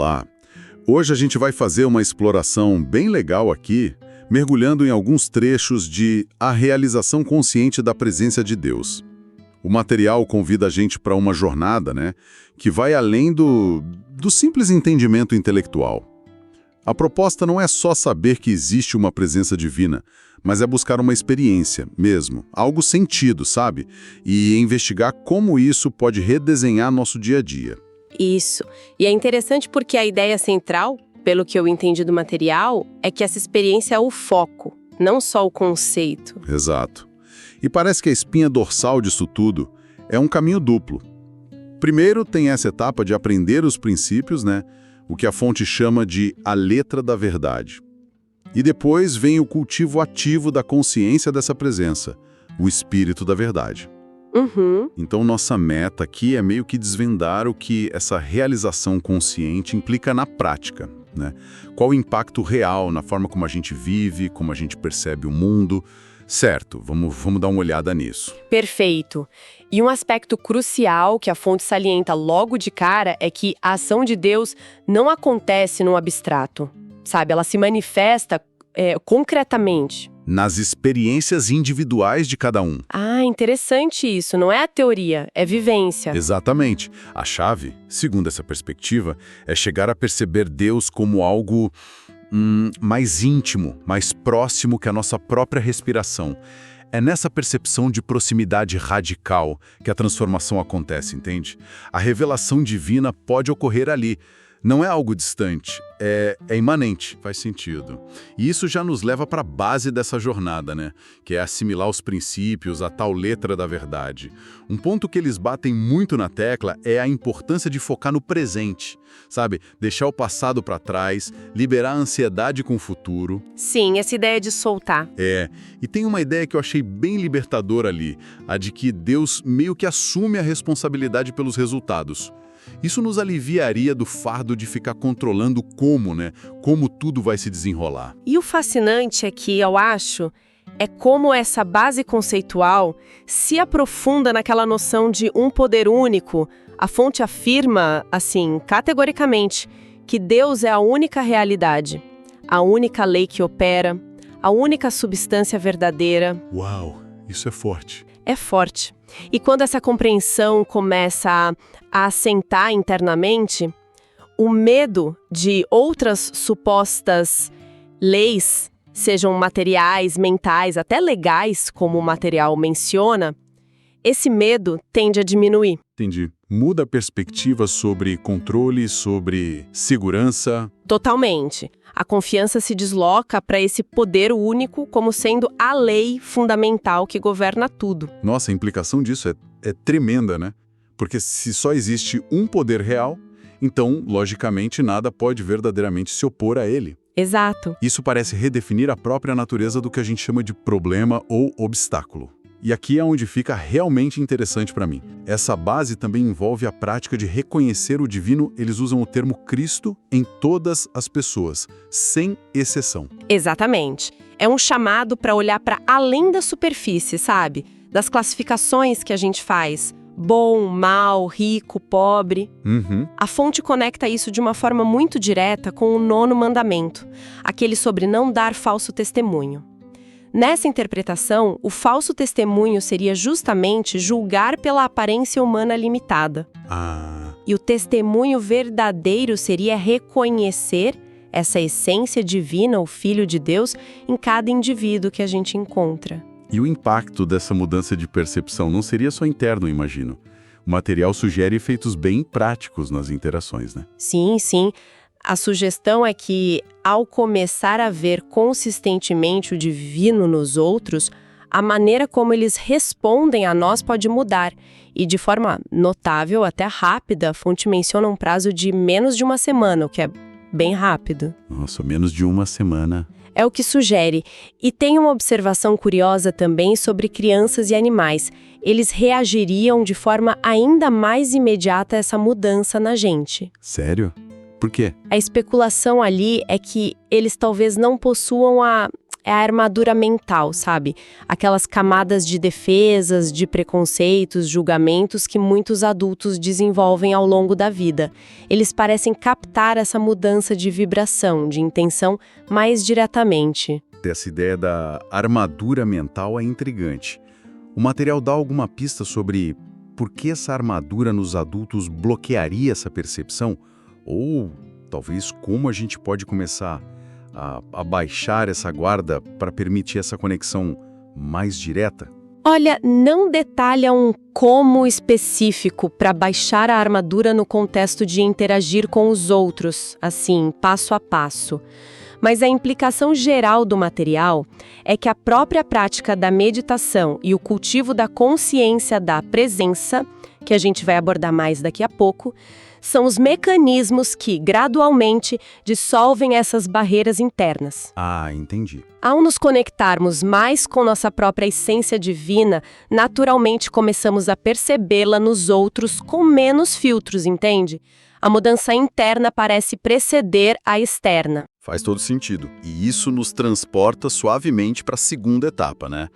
lá. Hoje a gente vai fazer uma exploração bem legal aqui, mergulhando em alguns trechos de A Realização Consciente da Presença de Deus. O material convida a gente para uma jornada, né, que vai além do simples entendimento intelectual. A proposta não é só saber que existe uma presença divina, mas é buscar uma experiência mesmo, algo sentido, sabe? E investigar como isso pode redesenhar nosso dia a dia. Isso. E é interessante porque a ideia central, pelo que eu entendi do material, é que essa experiência é o foco, não só o conceito. Exato. E parece que a espinha dorsal disso tudo é um caminho duplo. Primeiro tem essa etapa de aprender os princípios, né? O que a fonte chama de a letra da verdade. E depois vem o cultivo ativo da consciência dessa presença, o espírito da verdade. Uhum. Então nossa meta aqui é meio que desvendar o que essa realização consciente implica na prática, né? Qual o impacto real na forma como a gente vive, como a gente percebe o mundo. Certo, vamos dar uma olhada nisso. Perfeito. E um aspecto crucial que a fonte salienta logo de cara é que a ação de Deus não acontece no abstrato, sabe? Ela se manifesta concretamente. Nas experiências individuais de cada um. Ah, interessante isso. Não é a teoria, é vivência. Exatamente. A chave, segundo essa perspectiva, é chegar a perceber Deus como algo mais íntimo, mais próximo que a nossa própria respiração. É nessa percepção de proximidade radical que a transformação acontece, entende? A revelação divina pode ocorrer ali. Não é algo distante, é imanente, faz sentido. E isso já nos leva para a base dessa jornada, né? Que é assimilar os princípios, a tal letra da verdade. Um ponto que eles batem muito na tecla é a importância de focar no presente, sabe? Deixar o passado para trás, liberar a ansiedade com o futuro. Sim, essa ideia de soltar. E tem uma ideia que eu achei bem libertadora ali, a de que Deus meio que assume a responsabilidade pelos resultados. Isso nos aliviaria do fardo de ficar controlando como tudo vai se desenrolar. E o fascinante é que, eu acho, é como essa base conceitual se aprofunda naquela noção de um poder único. A fonte afirma, assim, categoricamente, que Deus é a única realidade, a única lei que opera, a única substância verdadeira. Uau, isso é forte. É forte. E quando essa compreensão começa a assentar internamente, o medo de outras supostas leis, sejam materiais, mentais, até legais, como o material menciona, esse medo tende a diminuir. Entendi. Muda a perspectiva sobre controle, sobre segurança. Totalmente. A confiança se desloca para esse poder único como sendo a lei fundamental que governa tudo. Nossa, a implicação disso é tremenda, né? Porque se só existe um poder real, então, logicamente, nada pode verdadeiramente se opor a ele. Exato. Isso parece redefinir a própria natureza do que a gente chama de problema ou obstáculo. E aqui é onde fica realmente interessante para mim. Essa base também envolve a prática de reconhecer o divino, eles usam o termo Cristo em todas as pessoas, sem exceção. Exatamente. É um chamado para olhar para além da superfície, sabe? Das classificações que a gente faz. Bom, mal, rico, pobre. Uhum. A fonte conecta isso de uma forma muito direta com o 9º mandamento, aquele sobre não dar falso testemunho. Nessa interpretação, o falso testemunho seria justamente julgar pela aparência humana limitada. E o testemunho verdadeiro seria reconhecer essa essência divina, o Filho de Deus, em cada indivíduo que a gente encontra. E o impacto dessa mudança de percepção não seria só interno, imagino. O material sugere efeitos bem práticos nas interações, né? Sim, sim. A sugestão é que, ao começar a ver consistentemente o divino nos outros, a maneira como eles respondem a nós pode mudar. E de forma notável, até rápida, a fonte menciona um prazo de menos de uma semana, o que é bem rápido. Nossa, menos de uma semana. É o que sugere. E tem uma observação curiosa também sobre crianças e animais. Eles reagiriam de forma ainda mais imediata a essa mudança na gente. Sério? Por quê? A especulação ali é que eles talvez não possuam é a armadura mental, sabe? Aquelas camadas de defesas, de preconceitos, julgamentos que muitos adultos desenvolvem ao longo da vida. Eles parecem captar essa mudança de vibração, de intenção mais diretamente. Essa ideia da armadura mental é intrigante. O material dá alguma pista sobre por que essa armadura nos adultos bloquearia essa percepção? Ou talvez como a gente pode começar a baixar essa guarda para permitir essa conexão mais direta? Olha, não detalha um como específico para baixar a armadura no contexto de interagir com os outros, assim, passo a passo. Mas a implicação geral do material é que a própria prática da meditação e o cultivo da consciência da presença, que a gente vai abordar mais daqui a pouco, são os mecanismos que, gradualmente, dissolvem essas barreiras internas. Ah, entendi. Ao nos conectarmos mais com nossa própria essência divina, naturalmente começamos a percebê-la nos outros com menos filtros, entende? A mudança interna parece preceder a externa. Faz todo sentido. E isso nos transporta suavemente para a segunda etapa, né?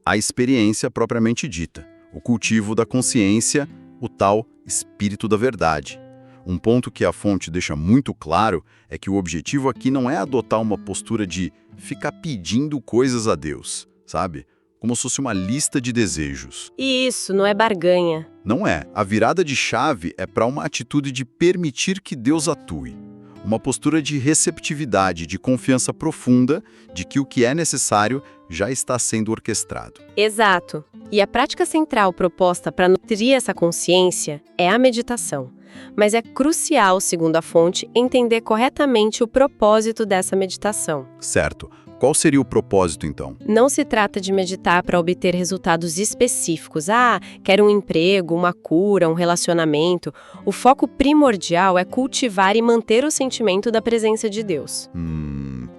A experiência propriamente dita. O cultivo da consciência, o tal espírito da verdade. Um ponto que a fonte deixa muito claro é que o objetivo aqui não é adotar uma postura de ficar pedindo coisas a Deus, sabe? Como se fosse uma lista de desejos. E isso não é barganha. Não é. A virada de chave é para uma atitude de permitir que Deus atue. Uma postura de receptividade, de confiança profunda de que o que é necessário já está sendo orquestrado. Exato. E a prática central proposta para nutrir essa consciência é a meditação. Mas é crucial, segundo a fonte, entender corretamente o propósito dessa meditação. Certo. Qual seria o propósito, então? Não se trata de meditar para obter resultados específicos. Quero um emprego, uma cura, um relacionamento. O foco primordial é cultivar e manter o sentimento da presença de Deus.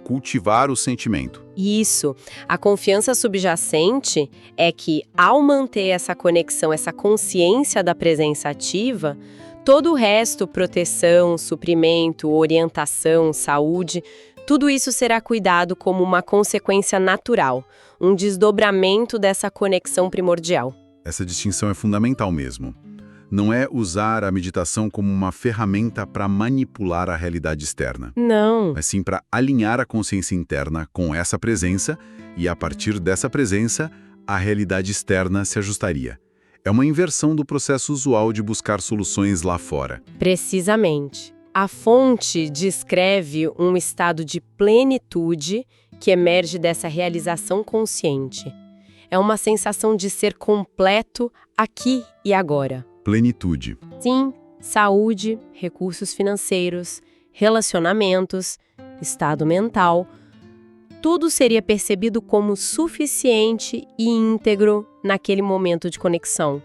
Cultivar o sentimento. Isso. A confiança subjacente é que, ao manter essa conexão, essa consciência da presença ativa, todo o resto, proteção, suprimento, orientação, saúde, tudo isso será cuidado como uma consequência natural, um desdobramento dessa conexão primordial. Essa distinção é fundamental mesmo. Não é usar a meditação como uma ferramenta para manipular a realidade externa. Não. Mas sim para alinhar a consciência interna com essa presença e, a partir dessa presença, a realidade externa se ajustaria. É uma inversão do processo usual de buscar soluções lá fora. Precisamente. A fonte descreve um estado de plenitude que emerge dessa realização consciente. É uma sensação de ser completo aqui e agora. Plenitude. Sim, saúde, recursos financeiros, relacionamentos, estado mental. Tudo seria percebido como suficiente e íntegro naquele momento de conexão.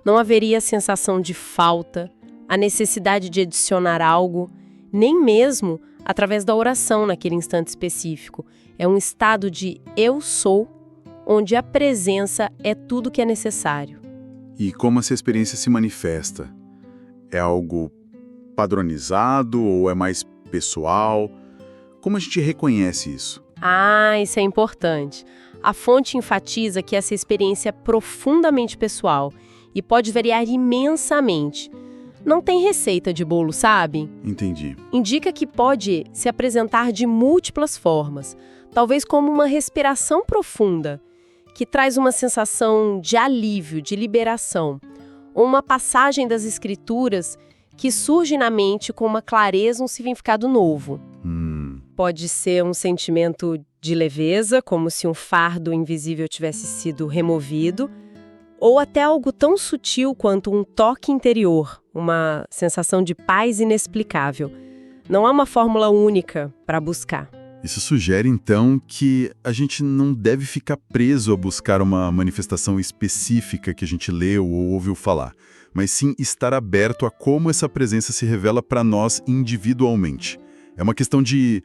Não haveria sensação de falta, a necessidade de adicionar algo, nem mesmo através da oração naquele instante específico. É um estado de eu sou, onde a presença é tudo que é necessário. E como essa experiência se manifesta? É algo padronizado ou é mais pessoal? Como a gente reconhece isso? Isso é importante. A fonte enfatiza que essa experiência é profundamente pessoal e pode variar imensamente. Não tem receita de bolo, sabe? Entendi. Indica que pode se apresentar de múltiplas formas, talvez como uma respiração profunda, que traz uma sensação de alívio, de liberação, ou uma passagem das escrituras que surge na mente com uma clareza, um significado novo. Pode ser um sentimento de leveza, como se um fardo invisível tivesse sido removido, ou até algo tão sutil quanto um toque interior, uma sensação de paz inexplicável. Não há uma fórmula única para buscar. Isso sugere, então, que a gente não deve ficar preso a buscar uma manifestação específica que a gente leu ou ouviu falar, mas sim estar aberto a como essa presença se revela para nós individualmente. É uma questão de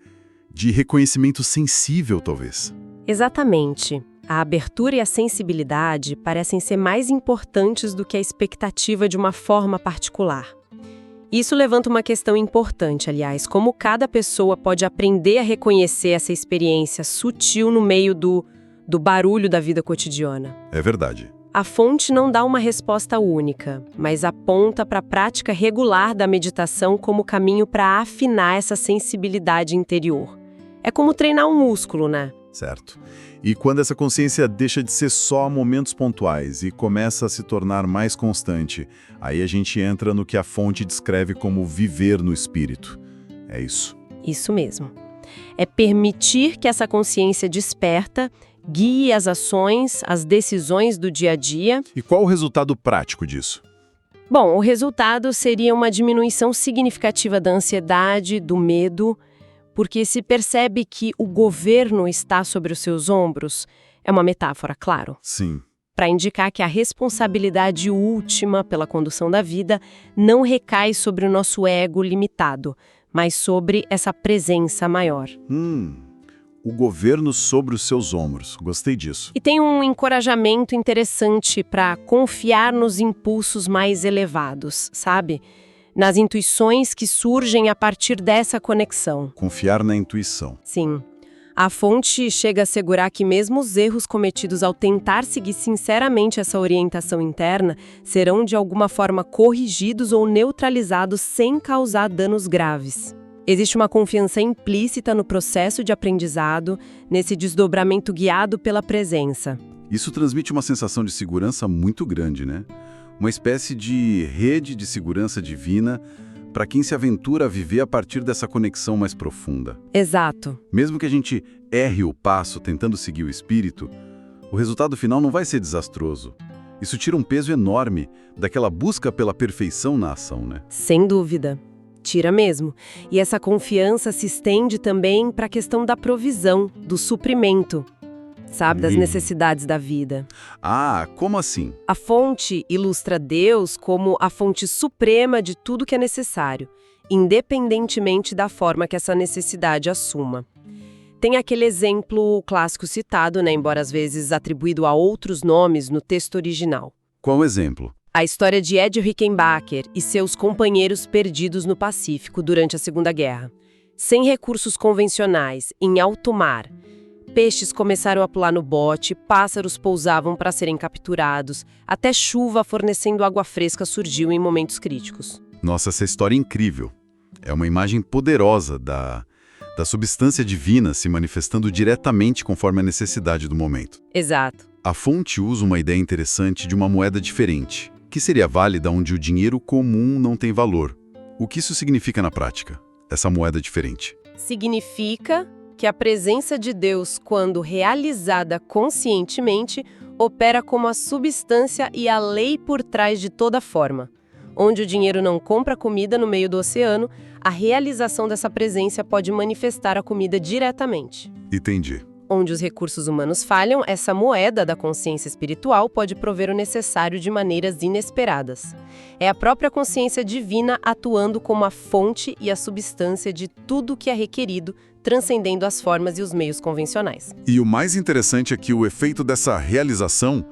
reconhecimento sensível, talvez. Exatamente. A abertura e a sensibilidade parecem ser mais importantes do que a expectativa de uma forma particular. Isso levanta uma questão importante, aliás, como cada pessoa pode aprender a reconhecer essa experiência sutil no meio do barulho da vida cotidiana. É verdade. A fonte não dá uma resposta única, mas aponta para a prática regular da meditação como caminho para afinar essa sensibilidade interior. É como treinar um músculo, né? Certo. E quando essa consciência deixa de ser só momentos pontuais e começa a se tornar mais constante, aí a gente entra no que a fonte descreve como viver no espírito. É isso. Isso mesmo. É permitir que essa consciência desperta guie as ações, as decisões do dia a dia. E qual o resultado prático disso? Bom, o resultado seria uma diminuição significativa da ansiedade, do medo, porque se percebe que o governo está sobre os seus ombros. É uma metáfora, claro. Sim. Para indicar que a responsabilidade última pela condução da vida não recai sobre o nosso ego limitado, mas sobre essa presença maior. O governo sobre os seus ombros. Gostei disso. E tem um encorajamento interessante para confiar nos impulsos mais elevados, sabe? Nas intuições que surgem a partir dessa conexão. Confiar na intuição. Sim. A fonte chega a assegurar que mesmo os erros cometidos ao tentar seguir sinceramente essa orientação interna serão de alguma forma corrigidos ou neutralizados sem causar danos graves. Existe uma confiança implícita no processo de aprendizado, nesse desdobramento guiado pela presença. Isso transmite uma sensação de segurança muito grande, né? Uma espécie de rede de segurança divina para quem se aventura a viver a partir dessa conexão mais profunda. Exato. Mesmo que a gente erre o passo tentando seguir o espírito, o resultado final não vai ser desastroso. Isso tira um peso enorme daquela busca pela perfeição na ação, né? Sem dúvida. Tira mesmo. E essa confiança se estende também para a questão da provisão, do suprimento, sabe, das necessidades da vida. Ah, como assim? A fonte ilustra Deus como a fonte suprema de tudo que é necessário, independentemente da forma que essa necessidade assuma. Tem aquele exemplo clássico citado, né, embora às vezes atribuído a outros nomes no texto original. Qual o exemplo? A história de Ed Rickenbacker e seus companheiros perdidos no Pacífico durante a Segunda Guerra. Sem recursos convencionais, em alto mar, peixes começaram a pular no bote, pássaros pousavam para serem capturados, até chuva fornecendo água fresca surgiu em momentos críticos. Nossa, essa história é incrível. É uma imagem poderosa da substância divina se manifestando diretamente conforme a necessidade do momento. Exato. A fonte usa uma ideia interessante de uma moeda diferente, que seria válida onde o dinheiro comum não tem valor. O que isso significa na prática, essa moeda diferente? Significa que a presença de Deus, quando realizada conscientemente, opera como a substância e a lei por trás de toda forma. Onde o dinheiro não compra comida no meio do oceano, a realização dessa presença pode manifestar a comida diretamente. Entendi. Onde os recursos humanos falham, essa moeda da consciência espiritual pode prover o necessário de maneiras inesperadas. É a própria consciência divina atuando como a fonte e a substância de tudo que é requerido, transcendendo as formas e os meios convencionais. E o mais interessante é que o efeito dessa realização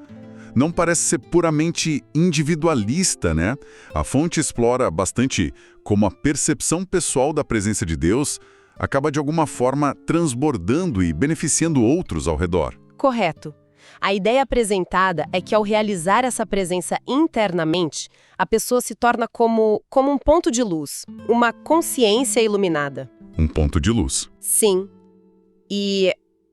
não parece ser puramente individualista, né? A fonte explora bastante como a percepção pessoal da presença de Deus acaba de alguma forma transbordando e beneficiando outros ao redor. Correto. A ideia apresentada é que ao realizar essa presença internamente, a pessoa se torna como um ponto de luz, uma consciência iluminada. Um ponto de luz. Sim. E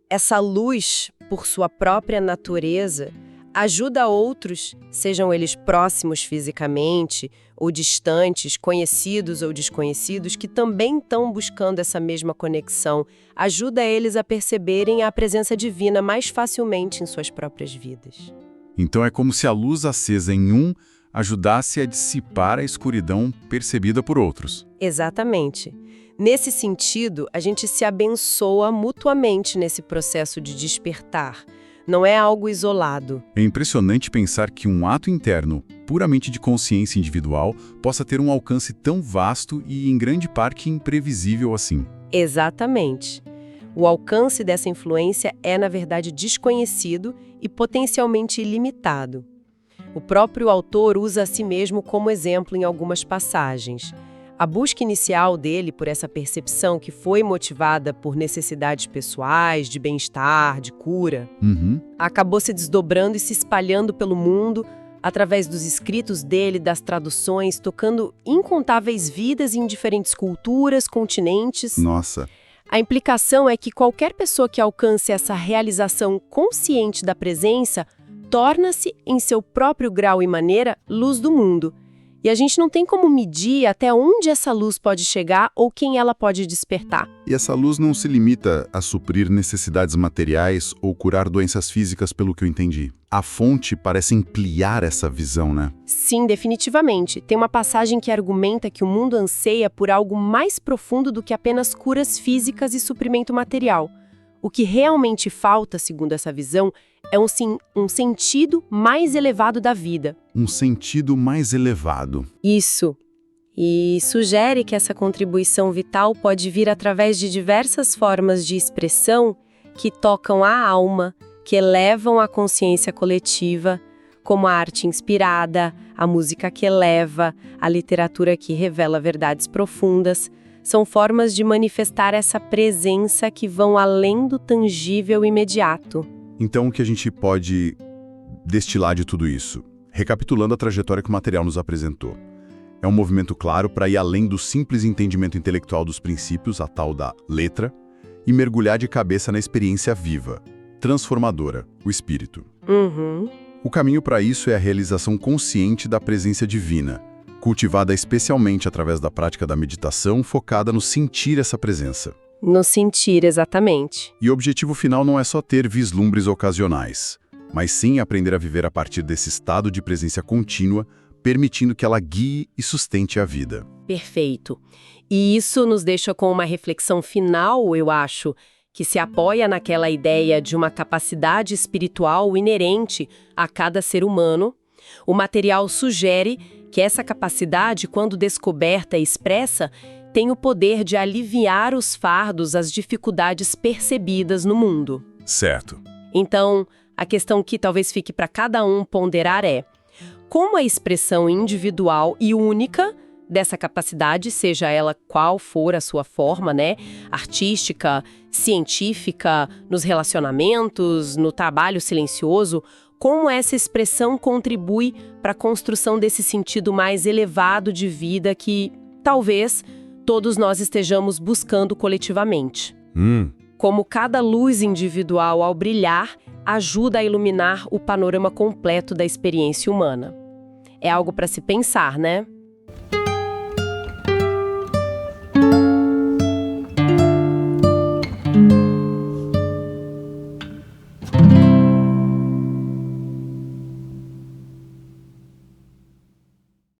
essa luz, por sua própria natureza, ajuda outros, sejam eles próximos fisicamente ou distantes, conhecidos ou desconhecidos, que também estão buscando essa mesma conexão. Ajuda eles a perceberem a presença divina mais facilmente em suas próprias vidas. Então é como se a luz acesa em um ajudasse a dissipar a escuridão percebida por outros. Exatamente. Nesse sentido, a gente se abençoa mutuamente nesse processo de despertar. Não é algo isolado. É impressionante pensar que um ato interno, puramente de consciência individual, possa ter um alcance tão vasto e, em grande parte, imprevisível assim. Exatamente. O alcance dessa influência é, na verdade, desconhecido e potencialmente ilimitado. O próprio autor usa a si mesmo como exemplo em algumas passagens. A busca inicial dele por essa percepção que foi motivada por necessidades pessoais, de bem-estar, de cura, acabou se desdobrando e se espalhando pelo mundo através dos escritos dele, das traduções, tocando incontáveis vidas em diferentes culturas, continentes. Nossa. A implicação é que qualquer pessoa que alcance essa realização consciente da presença torna-se, em seu próprio grau e maneira, luz do mundo. E a gente não tem como medir até onde essa luz pode chegar ou quem ela pode despertar. E essa luz não se limita a suprir necessidades materiais ou curar doenças físicas, pelo que eu entendi. A fonte parece ampliar essa visão, né? Sim, definitivamente. Tem uma passagem que argumenta que o mundo anseia por algo mais profundo do que apenas curas físicas e suprimento material. O que realmente falta, segundo essa visão, é um sentido mais elevado da vida. Um sentido mais elevado. Isso. E sugere que essa contribuição vital pode vir através de diversas formas de expressão que tocam a alma, que elevam a consciência coletiva, como a arte inspirada, a música que eleva, a literatura que revela verdades profundas. São formas de manifestar essa presença que vão além do tangível imediato. Então, o que a gente pode destilar de tudo isso? Recapitulando a trajetória que o material nos apresentou. É um movimento claro para ir além do simples entendimento intelectual dos princípios, a tal da letra, e mergulhar de cabeça na experiência viva, transformadora, o espírito. O caminho para isso é a realização consciente da presença divina, cultivada especialmente através da prática da meditação focada no sentir essa presença. No sentir, exatamente. E o objetivo final não é só ter vislumbres ocasionais, mas sim aprender a viver a partir desse estado de presença contínua, permitindo que ela guie e sustente a vida. Perfeito. E isso nos deixa com uma reflexão final, eu acho, que se apoia naquela ideia de uma capacidade espiritual inerente a cada ser humano. O material sugere que essa capacidade, quando descoberta e expressa, tem o poder de aliviar os fardos, as dificuldades percebidas no mundo. Certo. Então, a questão que talvez fique para cada um ponderar é: como a expressão individual e única dessa capacidade, seja ela qual for a sua forma, né? Artística, científica, nos relacionamentos, no trabalho silencioso, como essa expressão contribui para a construção desse sentido mais elevado de vida que, talvez, todos nós estejamos buscando coletivamente. Como cada luz individual, ao brilhar, ajuda a iluminar o panorama completo da experiência humana. É algo para se pensar, né?